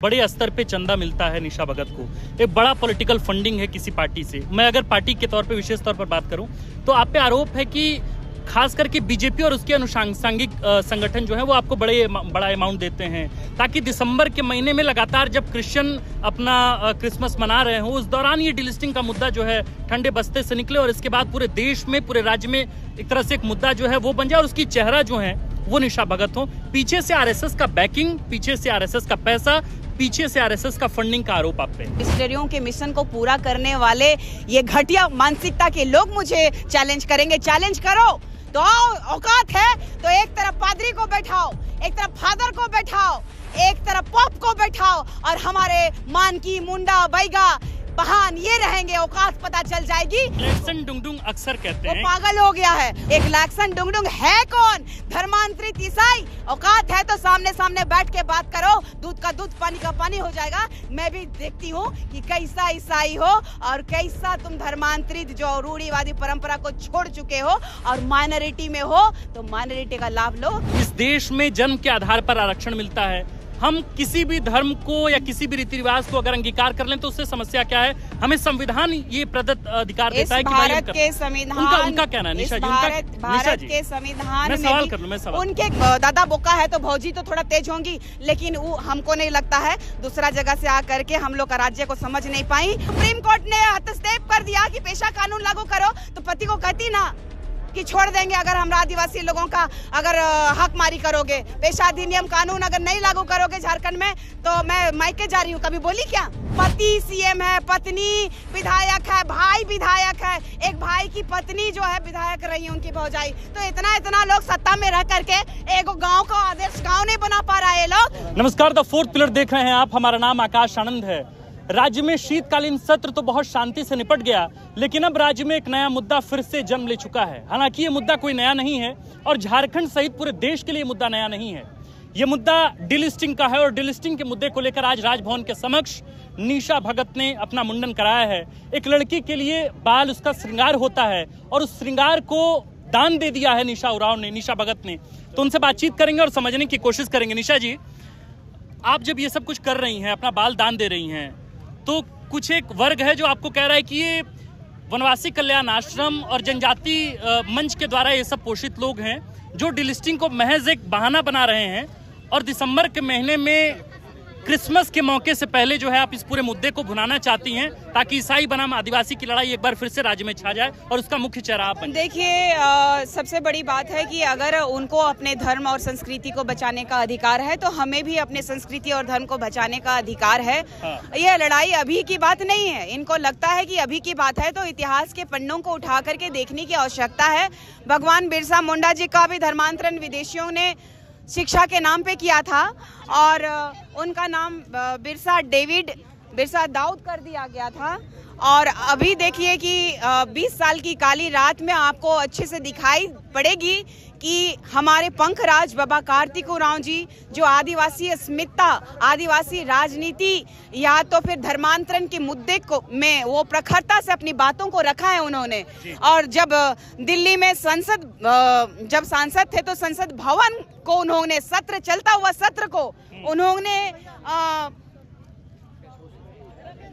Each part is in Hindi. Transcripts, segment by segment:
बड़े स्तर पे चंदा मिलता है निशा भगत को, एक बड़ा पॉलिटिकल फंडिंग है किसी पार्टी से। मैं अगर पार्टी के तौर पे विशेष तौर पर बात करूं तो आप पे आरोप है कि खास करके बीजेपी और उसके अनुषंगिक संगठन जो है वो आपको बड़ा अमाउंट देते हैं ताकि दिसंबर के महीने में लगातार जब क्रिश्चियन अपना क्रिसमस मना रहे हो उस दौरान ये डीलिस्टिंग का मुद्दा जो है ठंडे बस्ते से निकले और इसके बाद पूरे देश में, पूरे राज्य में एक तरह से एक मुद्दा जो है वो बन जाए और उसकी चेहरा जो है वो निशा भगत हो। पीछे से आरएसएस का बैकिंग, पीछे से आरएसएस का पैसा, पीछे से आरएसएस का फंडिंग का आरोप आप पे। मिस्टरियों के मिशन को पूरा करने वाले ये घटिया मानसिकता के लोग मुझे चैलेंज करेंगे। चैलेंज करो तो औकात है तो एक तरफ पादरी को बैठाओ, एक तरफ फादर को बैठाओ, एक तरफ पॉप को बैठाओ और हमारे मानकी, मुंडा, बैगा, बहान ये रहेंगे, औकात पता चल जाएगी। लाक्सन डुंगडुंग अक्सर कहते हैं वो पागल हो गया है। एक लाक्सन डुंगडुंग है कौन? धर्मांतरित ईसाई। औकात है तो सामने सामने बैठ के बात करो, दूध का दूध पानी का पानी हो जाएगा। मैं भी देखती हूँ कि कैसा ईसाई हो और कैसा तुम धर्मांतरित जो रूढ़िवादी परंपरा को छोड़ चुके हो और माइनॉरिटी में हो तो माइनॉरिटी का लाभ लो। इस देश में जन्म के आधार पर आरक्षण मिलता है। हम किसी भी धर्म को या किसी भी रीति रिवाज को अगर अंगीकार कर लें तो उससे समस्या क्या है? हमें संविधान ये प्रदत्त अधिकार देता है कि भारत के संविधान उनका कहना है निशा जी, भारत के संविधान मैं सवाल कर लूं, मैं सवाल उनके दादा बोका है तो भौजी तो थोड़ा तेज होंगी, लेकिन वो हमको नहीं लगता है दूसरा जगह से आकर के हम लोग का राज्य को समझ नहीं पाई। सुप्रीम कोर्ट ने हस्तक्षेप कर दिया कि पेशा कानून लागू करो तो पति को कहती ना कि छोड़ देंगे अगर हम आदिवासी लोगों का अगर हक मारी करोगे, पेशा अधिनियम कानून अगर नहीं लागू करोगे झारखंड में तो मैं मायके जा रही हूँ। कभी बोली क्या? पति सीएम है, पत्नी विधायक है, भाई विधायक है, एक भाई की पत्नी जो है विधायक रही उनकी भौजाई। तो इतना लोग सत्ता में रह करके एक गाँव का आदर्श गाँव नहीं बना पा रहा है लोग। नमस्कार, द फोर्थ पिलर देख रहे हैं आप। हमारा नाम आकाश आनंद है। राज्य में शीतकालीन सत्र तो बहुत शांति से निपट गया, लेकिन अब राज्य में एक नया मुद्दा फिर से जन्म ले चुका है। हालांकि ये मुद्दा कोई नया नहीं है और झारखंड सहित पूरे देश के लिए मुद्दा नया नहीं है। ये मुद्दा डीलिस्टिंग का है और डीलिस्टिंग के मुद्दे को लेकर आज राजभवन के समक्ष निशा भगत ने अपना मुंडन कराया है। एक लड़की के लिए बाल उसका श्रृंगार होता है और उस श्रृंगार को दान दे दिया है निशा भगत ने। तो उनसे बातचीत करेंगे और समझने की कोशिश करेंगे। निशा जी, आप जब ये सब कुछ कर रही हैं, अपना बाल दान दे रही हैं, तो कुछ एक वर्ग है जो आपको कह रहा है कि ये वनवासी कल्याण आश्रम और जनजाति मंच के द्वारा ये सब पोषित लोग हैं जो डीलिस्टिंग को महज एक बहाना बना रहे हैं और दिसंबर के महीने में क्रिसमस के मौके से पहले जो है आप इस पूरे मुद्दे को भुनाना चाहती हैं ताकि ईसाई बनाम आदिवासी की लड़ाई एक बार फिर से राज्य में छा जाए और उसका मुख्य चेहरा आप बने। देखिए, सबसे बड़ी बात है कि अगर उनको अपने धर्म और संस्कृति को बचाने का अधिकार है तो हमें भी अपने संस्कृति और धर्म को बचाने का अधिकार है। यह लड़ाई अभी की बात नहीं है। इनको लगता है कि अभी की बात है तो इतिहास के पन्नों को उठा करके देखने की आवश्यकता है। भगवान बिरसा मुंडा जी का भी धर्मांतरण विदेशियों ने शिक्षा के नाम पे किया था और उनका नाम बिरसा दाऊद कर दिया गया था। और अभी देखिए कि 20 साल की काली रात में आपको अच्छे से दिखाई पड़ेगी कि हमारे पंखराज बाबा कार्तिक उरांव जी जो आदिवासी अस्मिता, आदिवासी राजनीति या तो फिर धर्मांतरण के मुद्दे को में वो प्रखरता से अपनी बातों को रखा है उन्होंने। और जब दिल्ली में जब सांसद थे तो संसद भवन को उन्होंने चलता हुआ सत्र को उन्होंने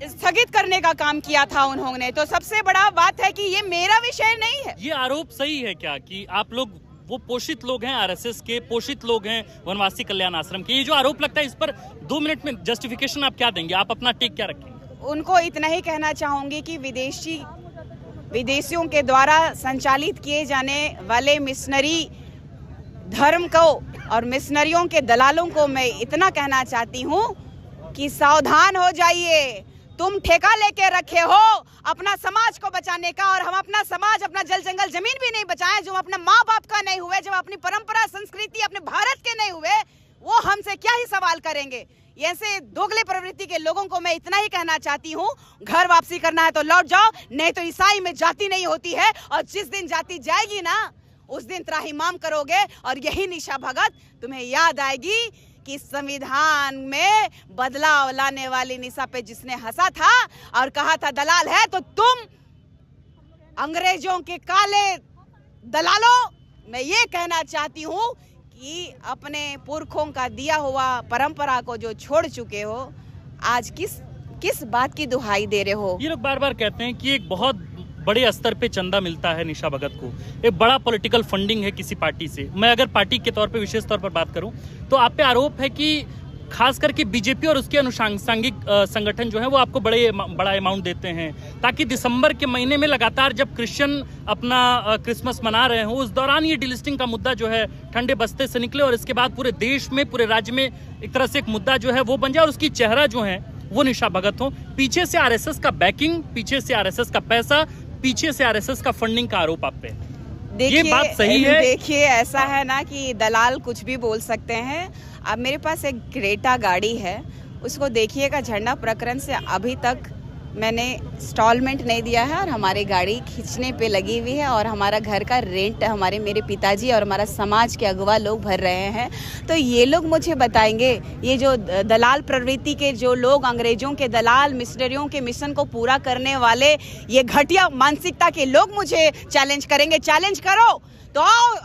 स्थगित करने का काम किया था उन्होंने। तो सबसे बड़ा बात है कि ये मेरा विषय नहीं है। ये आरोप सही है क्या कि आप लोग वो पोषित लोग हैं, आरएसएस के पोषित लोग हैं, वनवासी कल्याण आश्रम के? ये जो आरोप लगता है इस पर 2 मिनट में जस्टिफिकेशन आप क्या देंगे? आप अपना टेक क्या रखेंगे? उनको इतना ही कहना चाहूंगी कि विदेशियों के द्वारा संचालित किए जाने वाले मिशनरी धर्म को और मिशनरियों के दलालों को मैं इतना कहना चाहती हूँ कि सावधान हो जाइए। तुम ठेका लेके रखे हो अपना समाज को बचाने का और हम अपना समाज, अपना जल जंगल जमीन भी नहीं बचाए, जो अपने माँ बाप का नहीं हुए, जब अपनी परंपरा संस्कृति अपने भारत के नहीं हुए, वो हमसे क्या ही सवाल करेंगे? ऐसे दोगले प्रवृत्ति के लोगों को मैं इतना ही कहना चाहती हूँ, घर वापसी करना है तो लौट जाओ, नहीं तो ईसाई में जाति नहीं होती है और जिस दिन जाति जाएगी ना उस दिन त्राहिमाम करोगे। और यही निशा भगत तुम्हें याद आएगी कि संविधान में बदलाव लाने वाली निशा पे जिसने हंसा था और कहा था दलाल है तो तुम अंग्रेजों के काले दलालों। मैं ये कहना चाहती हूँ कि अपने पुरखों का दिया हुआ परंपरा को जो छोड़ चुके हो, आज किस बात की दुहाई दे रहे हो? ये लोग बार बार कहते हैं कि एक बहुत बड़े स्तर पे चंदा मिलता है निशा भगत को, एक बड़ा पॉलिटिकल फंडिंग है किसी पार्टी से। मैं अगर पार्टी के तौर पे विशेष तौर पर बात करूं तो आप पे आरोप है कि खास करके बीजेपी और उसके अनुषंगिक संगठन जो है वो आपको बड़ा अमाउंट देते हैं, ताकि दिसंबर के महीने में लगातार जब क्रिश्चियन अपना क्रिसमस मना रहे हो, उस दौरान ये डीलिस्टिंग का मुद्दा जो है ठंडे बस्ते से निकले और इसके बाद पूरे देश में, पूरे राज्य में एक तरह से एक मुद्दा जो है वो बन जाए और उसकी चेहरा जो है वो निशा भगत हो। पीछे से आरएसएस का बैकिंग, पीछे से आरएसएस का पैसा, पीछे से आरएसएस का फंडिंग का आरोप आप पे। ये बात सही है? देखिए, ऐसा है ना कि दलाल कुछ भी बोल सकते हैं। अब मेरे पास एक क्रेटा गाड़ी है, उसको देखिएगा, झंडा प्रकरण से अभी तक मैंने इंस्टॉलमेंट नहीं दिया है और हमारी गाड़ी खींचने पे लगी हुई है और हमारा घर का रेंट मेरे पिताजी और हमारा समाज के अगुवा लोग भर रहे हैं। तो ये लोग मुझे बताएंगे, ये जो दलाल प्रवृत्ति के जो लोग, अंग्रेजों के दलाल, मिशनरियों के मिशन को पूरा करने वाले, ये घटिया मानसिकता के लोग मुझे चैलेंज करेंगे। चैलेंज करो तो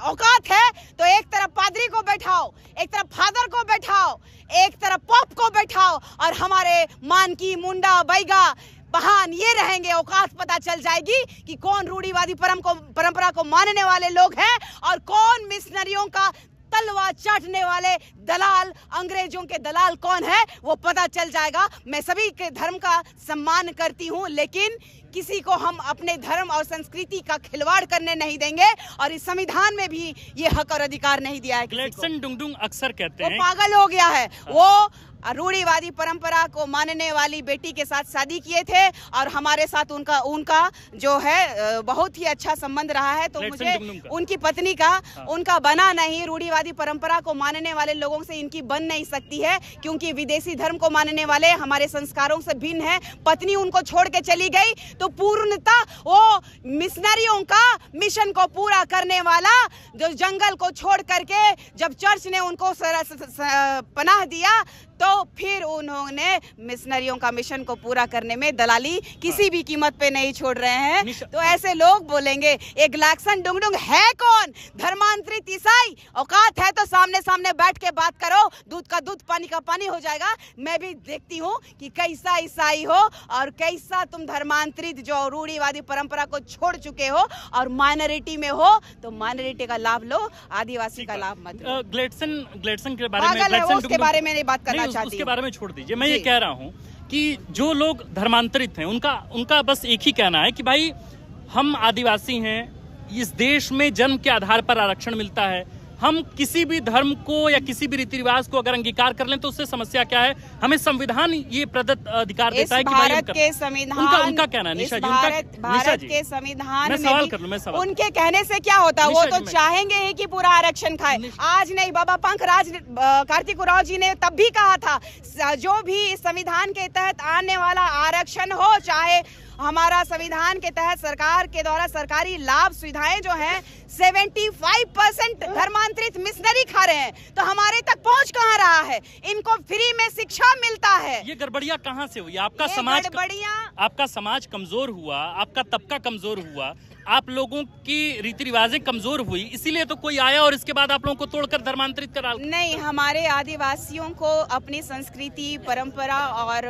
औकात है तो एक तरफ पादरी को बैठाओ, एक तरफ फादर को बैठाओ, एक तरफ पॉप को बैठाओ और हमारे मानकी, मुंडा, बैगा, बहान ये रहेंगे। औकात पता चल जाएगी कि कौन रूढ़िवादी परंपरा को मानने वाले लोग हैं और कौन मिशनरियों का तलवार चाटने वाले दलाल, अंग्रेजों के दलाल कौन है, वो पता चल जाएगा। मैं सभी के धर्म का सम्मान करती हूँ, लेकिन किसी को हम अपने धर्म और संस्कृति का खिलवाड़ करने नहीं देंगे और इस संविधान में भी ये हक और अधिकार नहीं दिया है। ग्लेडसन डुंगडुंग अक्सर कहते हैं वो पागल हो गया है। वो रूढ़िवादी परंपरा को मानने वाली बेटी के साथ शादी किए थे और हमारे साथ उनका जो है बहुत ही अच्छा संबंध रहा है। तो मुझे उनकी पत्नी का उनका बना नहीं, रूढ़िवादी परंपरा को मानने वाले लोगों से इनकी बन नहीं सकती है, क्योंकि विदेशी धर्म को मानने वाले हमारे संस्कारों से भिन्न है। पत्नी उनको छोड़ के चली गई तो पूर्णतः वो मिशनरियों का मिशन को पूरा करने वाला, जो जंगल को छोड़ करके जब चर्च ने उनको पनाह दिया तो फिर उन्होंने मिशनरियों का मिशन को पूरा करने में दलाली किसी भी कीमत पे नहीं छोड़ रहे हैं। तो ऐसे लोग बोलेंगे ये ग्लेडसन डुंगडुंग है कौन? धर्मांतरित ईसाई। औकात है तो सामने सामने बैठ के बात करो, दूध का दूध, पानी का पानी हो जाएगा। मैं भी देखती हूँ कि कैसा ईसाई हो और कैसा तुम धर्मांतरित जो रूढ़िवादी परंपरा को छोड़ चुके हो और माइनॉरिटी में हो, तो माइनॉरिटी का लाभ लो, आदिवासी का लाभ मत लो। ग्लेडसन के बारे में, उसके बारे में नहीं बात करना चाहती, उसके बारे में छोड़ दीजिए। मैं ये कह रहा हूँ कि जो लोग धर्मांतरित हैं उनका बस एक ही कहना है कि भाई हम आदिवासी हैं, इस देश में जन्म के आधार पर आरक्षण मिलता है। हम किसी भी धर्म को या किसी भी रीति रिवाज को अगर अंगीकार कर लें तो उससे समस्या क्या है? हमें संविधान ये प्रदत्त अधिकार देता है कि भारत के संविधान, उनका कहना है निशा जी, भारत के संविधान मैं सवाल कर लूं, मैं सवाल उनके कहने से क्या होता है? वो तो चाहेंगे ही कि पूरा आरक्षण खाए। आज नहीं, बाबा पंकराज कार्तिक उरांव जी ने तब भी कहा था, जो भी इस संविधान के तहत आने वाला आरक्षण हो, चाहे हमारा संविधान के तहत सरकार के द्वारा सरकारी लाभ सुविधाएं जो हैं 75% धर्मांतरित मिशनरी खा रहे हैं, तो हमारे तक पहुंच कहां रहा है? इनको फ्री में शिक्षा मिलता है। ये गड़बड़िया कहां से हुई? आपका समाज कमजोर हुआ, आपका तबका कमजोर हुआ, आप लोगों की रीति रिवाजें कमजोर हुई, इसीलिए तो कोई आया और इसके बाद आप लोगों को तोड़कर धर्मांतरित करा। नहीं, हमारे आदिवासियों को अपनी संस्कृति, परंपरा और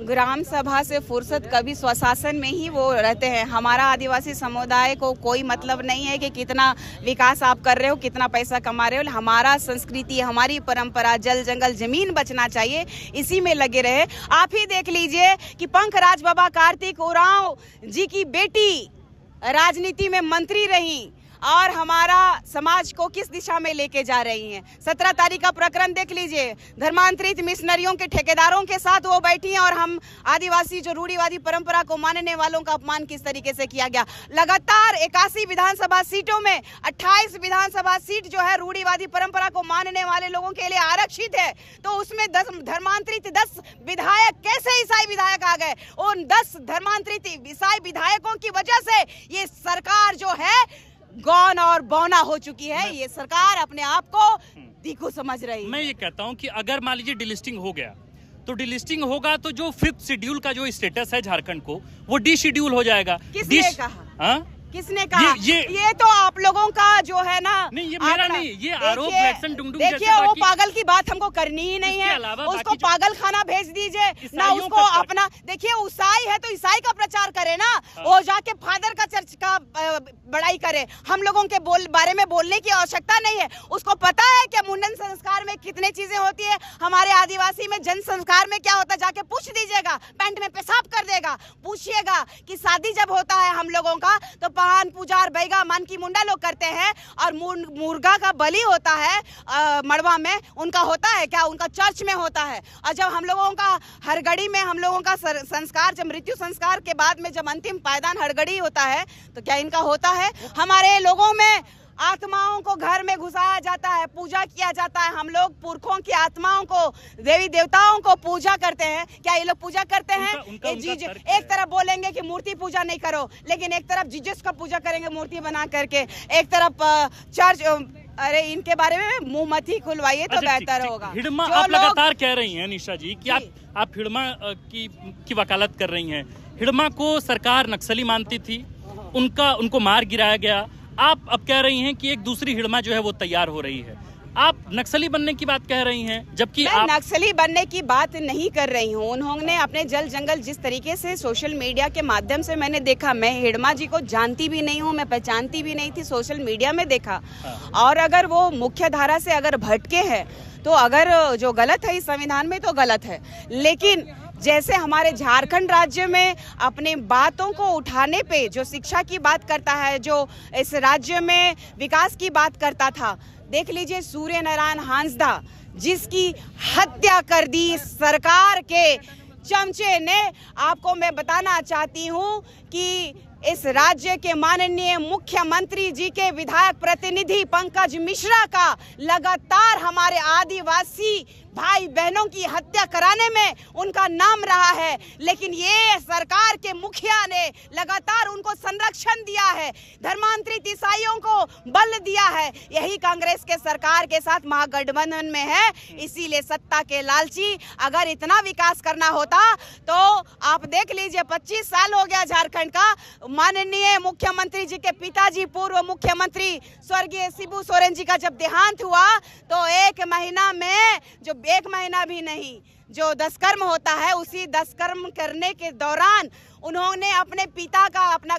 ग्राम सभा से फुर्सत, कभी स्वशासन में ही वो रहते हैं। हमारा आदिवासी समुदाय को कोई मतलब नहीं है कि कितना विकास आप कर रहे हो, कितना पैसा कमा रहे हो। हमारा संस्कृति, हमारी परंपरा, जल जंगल जमीन बचना चाहिए, इसी में लगे रहे। आप ही देख लीजिए कि पंकराज बाबा कार्तिक उरांव जी की बेटी राजनीति में मंत्री रही और हमारा समाज को किस दिशा में लेके जा रही हैं। 17 तारीख का प्रकरण देख लीजिए, धर्मांतरित मिशनरियों के ठेकेदारों के साथ वो बैठी हैं और हम आदिवासी जो रूढ़िवादी परंपरा को मानने वालों का अपमान किस तरीके से किया गया। लगातार 81 विधानसभा सीटों में 28 विधानसभा सीट जो है रूढ़िवादी परंपरा को मानने वाले लोगों के लिए आरक्षित है, तो उसमें 10 धर्मांतरित 10 विधायक कैसे ईसाई विधायक आ गए? उन 10 धर्मांतरित ईसाई विधायकों की वजह से ये सरकार जो है गौन और बौना हो चुकी है। ये सरकार अपने आप को दिक्कू समझ रही है। मैं ये कहता हूं कि अगर मान लीजिए डिलिस्टिंग हो गया तो डिलिस्टिंग होगा तो जो 5th शेड्यूल का जो स्टेटस है झारखंड को, वो डी शेड्यूल हो जाएगा। किसने कहा? किसने कहा? ये तो आप लोगों का जो है ना, नहीं ये मेरा नहीं, ये आरोप लैक्सन डुंगडुंग देखिए वो पागल की बात हमको करनी ही नहीं है। उसको पागल खाना भेज दीजिए ना, उसको अपना देखिए ईसाई है तो ईसाई का प्रचार करे ना, वो जाके फादर का चर्च का बड़ाई करे। हम लोगों के बारे में बोलने की आवश्यकता नहीं है। उसको पता है कि मुंडन संस्कार में कितने चीजें होती है, हमारे आदिवासी में जन संस्कार में क्या होता है, जाके पूछ दीजिएगा। पैंट में पेशाब कर देगा। पूछिएगा कि शादी जब होता है हम लोगों का तो पान पूजा और बैगा मान की मुंडा लोग करते हैं, और मुर्गा का बलि होता है मड़वा में, उनका होता है क्या? उनका चर्च में होता है। और जब हम लोगों का हरगड़ी में हम लोगों का संस्कार, जब मृत्यु संस्कार के बाद में जब अंतिम पायदान हरगड़ी होता है तो क्या इनका होता है? हमारे लोगों में आत्माओं को घर में घुसाया जाता है, पूजा किया जाता है। हम लोग पुरखों की आत्माओं को, देवी देवताओं को पूजा करते हैं। क्या ये लोग पूजा करते हैं? एक तरफ बोलेंगे कि मूर्ति पूजा नहीं करो, लेकिन एक तरफ जीसस का पूजा करेंगे मूर्ति बना करके, एक तरफ चर्च। अरे इनके बारे में मुंह मत ही खुलवाइए तो बेहतर होगा। हिड़मा आप लगातार कह रही हैं निशा जी कि आप हिड़मा की वकालत कर रही हैं। हिड़मा को सरकार नक्सली मानती थी, उनको मार गिराया गया। आप अब कह रही हैं कि एक दूसरी हिड़मा जो है वो तैयार हो रही है। आप नक्सली बनने की बात कह रही हैं, जबकि मैं नक्सली बनने की बात नहीं कर रही हूँ। उन्होंने अपने जल जंगल जिस तरीके से सोशल मीडिया के माध्यम से मैंने देखा, मैं हिड़मा जी को जानती भी नहीं हूँ, मैं पहचानती भी नहीं थी, सोशल मीडिया में देखा। और अगर वो मुख्य धारा से अगर भटके हैं तो अगर जो गलत है इस संविधान में तो गलत है, लेकिन जैसे हमारे झारखंड राज्य में अपने बातों को उठाने पे जो शिक्षा की बात करता है, जो इस राज्य में विकास की बात करता था, देख लीजिए सूर्य नारायण हांसदा जिसकी हत्या कर दी सरकार के चमचे ने। आपको मैं बताना चाहती हूँ कि इस राज्य के माननीय मुख्यमंत्री जी के विधायक प्रतिनिधि पंकज मिश्रा का लगातार हमारे आदिवासी भाई बहनों की हत्या कराने में उनका नाम रहा है, लेकिन ये सरकार के मुखिया ने लगातार उनको संरक्षण दिया है, धर्मांतरित ईसाइयों को बल दिया है। यही कांग्रेस के सरकार के साथ महागठबंधन में है। इसीलिए सत्ता के लालची, अगर इतना विकास करना होता तो आप देख लीजिए 25 साल हो गया झारखंड का। माननीय मुख्यमंत्री जी के पिताजी पूर्व मुख्यमंत्री स्वर्गीय शिबू सोरेन जी का जब देहांत हुआ तो एक महीना में, जो एक महीना भी नहीं, जो दशकर्म होता है उसी दशकर्म करने के दौरान उन्होंने अपने पिता का अपना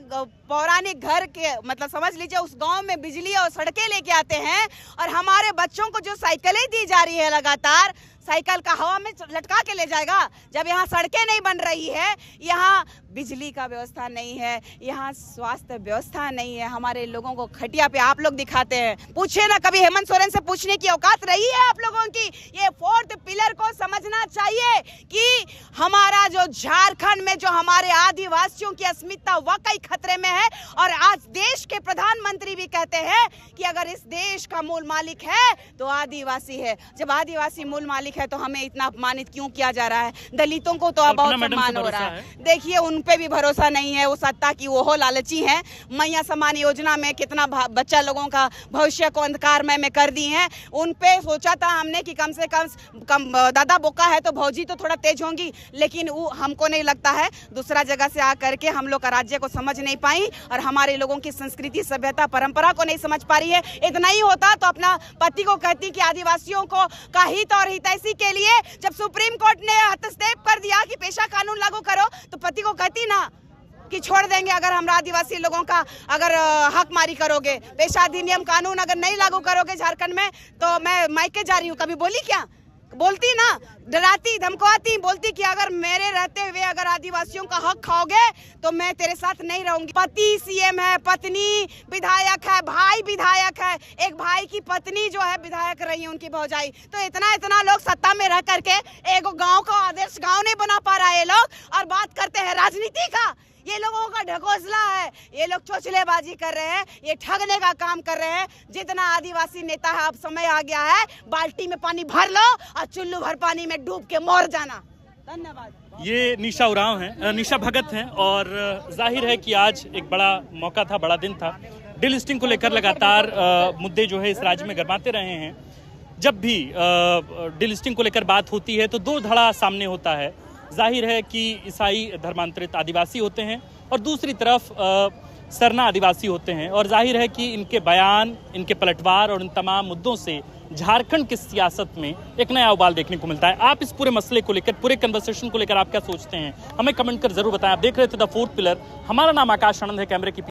पौराणिक घर के मतलब समझ लीजिए उस गांव में बिजली और सड़कें लेके आते हैं, और हमारे बच्चों को जो साइकिलें दी जा रही है लगातार, साइकिल का हवा में लटका के ले जाएगा। जब यहाँ सड़कें नहीं बन रही है, यहाँ बिजली का व्यवस्था नहीं है, यहाँ स्वास्थ्य व्यवस्था नहीं है, हमारे लोगों को खटिया पे आप लोग दिखाते हैं। पूछे ना, कभी हेमंत सोरेन से पूछने की औकात रही है आप लोगों की? ये फोर्थ पिलर को समझना चाहिए कि हमारा जो झारखंड में जो हमारे आदिवासियों की अस्मिता वाकई खतरे में है। और आज देश के प्रधानमंत्री भी कहते हैं कि अगर इस देश का मूल मालिक है तो आदिवासी है। जब आदिवासी मूल मालिक है तो हमें इतना अपमानित क्यों किया जा रहा है? दलितों को तो बहुत सम्मान हो रहा है। देखिए उन पे भी भरोसा नहीं है, वो सत्ता की वो लालची है। मैया समान योजना में कितना बच्चा लोगों का भविष्य को अंधकारमय में कर दी है। उन पे सोचा था हमने कि कम से कम दादा बोका है तो भौजी तो थोड़ा तेज होंगी, लेकिन वो हमको नहीं लगता है। दूसरा जगह से आकर के हम लोग का राज्य को समझ नहीं पाई और हमारे लोगों की संस्कृति सभ्यता परंपरा को नहीं समझ पा रही है। इतना ही होता तो अपना पति को कहती कि आदिवासियों को का हित और हितैषी के लिए जब सुप्रीम कोर्ट ने हस्तक्षेप कर दिया कि पेशा कानून लागू करो, तो पति को कहती ना कि छोड़ देंगे अगर हम आदिवासी लोगों का अगर हक मारी करोगे, पेशा अधिनियम कानून अगर नहीं लागू करोगे झारखंड में तो मैं मायके जा रही हूँ। कभी बोली क्या? बोलती ना, डराती धमकाती, बोलती कि अगर मेरे रहते हुए अगर आदिवासियों का हक खाओगे तो मैं तेरे साथ नहीं रहूंगी। पति सीएम है, पत्नी विधायक है, भाई विधायक है, एक भाई की पत्नी जो है विधायक रही है उनकी भौजाई। तो इतना लोग सत्ता में रह करके एक गांव का आदर्श गांव नहीं बना पा रहा है ये लोग, और बात करते हैं राजनीति का। ये लोगों का ढकोसला है, ये लोग चोचलेबाजी कर रहे हैं, ये ठगने का काम कर रहे हैं। जितना आदिवासी नेता है, अब समय आ गया है बाल्टी में पानी भर लो और चुल्लू भर पानी में डूब के मर जाना। धन्यवाद। ये निशा उरांव हैं, निशा भगत हैं, और जाहिर है कि आज एक बड़ा मौका था, बड़ा दिन था। डीलिस्टिंग को लेकर लगातार मुद्दे जो है इस राज्य में गरमाते रहे हैं। जब भी डीलिस्टिंग को लेकर बात होती है तो दो धड़ा सामने होता है। जाहिर है कि ईसाई धर्मांतरित आदिवासी होते हैं और दूसरी तरफ सरना आदिवासी होते हैं और जाहिर है कि इनके बयान, इनके पलटवार और इन तमाम मुद्दों से झारखंड की सियासत में एक नया उबाल देखने को मिलता है। आप इस पूरे मसले को लेकर, पूरे कन्वर्सेशन को लेकर आप क्या सोचते हैं, हमें कमेंट कर जरूर बताएं। आप देख रहे थे द फोर्थ पिलर। हमारा नाम आकाश आनंद है, कैमरे की